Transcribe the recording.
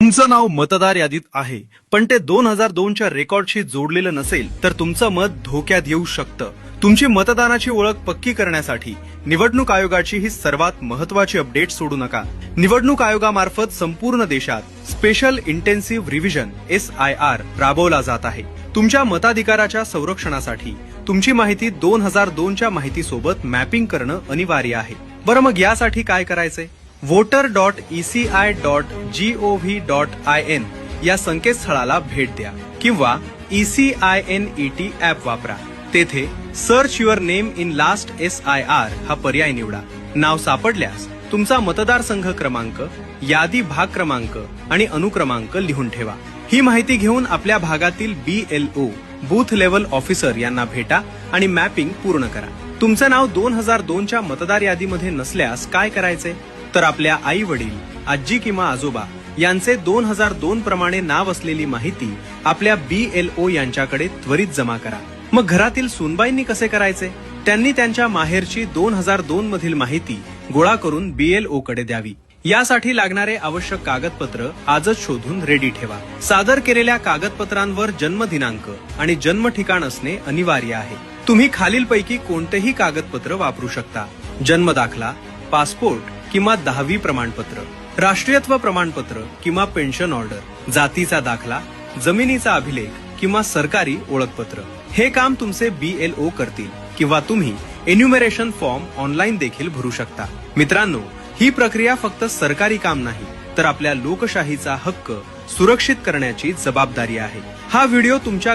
तुमचं नाव मतदार यादीत आहे, पण ते 2002च्या रेकॉर्डशी जोडलेलं नसेल तर तुमचं मत धोक्यात येऊ शकतं. तुमची मतदानाची ओळख पक्की करण्यासाठी निवडणूक आयोगाची ही सर्वात महत्त्वाची अपडेट सोडू नका. निवडणूक आयोगामार्फत संपूर्ण देशात स्पेशल इंटेन्सिव्ह रिव्हिजन SIR राबवला जात आहे. तुमच्या मताधिकाराच्या संरक्षणासाठी तुमची माहिती 2002च्या माहितीसोबत मॅपिंग करणं अनिवार्य आहे. बरं, मग यासाठी काय करायचंय? voter.eci.gov.in या संकेतस्थळाला भेट द्या किंवा ECINET ॲप वापरा. तेथे search your name in last SIR हा पर्याय निवडा. नाव सापडल्यास तुमचा मतदारसंघ क्रमांक, यादी भाग क्रमांक आणि अनुक्रमांक लिहून ठेवा. ही माहिती घेऊन आपल्या भागातील BLO बूथ लेव्हल ऑफिसर यांना भेटा आणि मॅपिंग पूर्ण करा. तुमचं नाव 2002च्या मतदार यादीमध्ये नसल्यास काय करायचे? तर आपल्या आई वडील, आजी किंवा आजोबा यांचे 2002 प्रमाणे नाव असलेली माहिती आपल्या BLO यांच्याकडे त्वरित जमा करा. मग घरातील सूनबाईंनी कसे करायचे? त्यांनी त्यांच्या माहेरची 2002 मधील माहिती गोळा करून BLO कडे द्यावी. यासाठी लागणारे आवश्यक कागदपत्र आजच शोधून रेडी ठेवा. सादर केलेल्या कागदपत्रांवर जन्मदिनांक आणि जन्म ठिकाण असणे अनिवार्य आहे. तुम्ही खालीलपैकी कोणतेही कागदपत्र वापरू शकता: जन्म दाखला, पासपोर्ट किंवा 10वी प्रमाणपत्र, राष्ट्रीयत्व प्रमाणपत्र किंवा पेन्शन ऑर्डर, जातीचा दाखला, जमिनीचा अभिलेख किंवा सरकारी ओळखपत्र. हे काम तुमचे BLO करतील किंवा तुम्ही एन्युमरेशन फॉर्म ऑनलाईन देखील भरू शकता. मित्रांनो, ही प्रक्रिया फक्त सरकारी काम नाही, तर आपल्या लोकशाहीचा हक्क सुरक्षित करण्याची जबाबदारी आहे. हा व्हिडिओ तुमच्या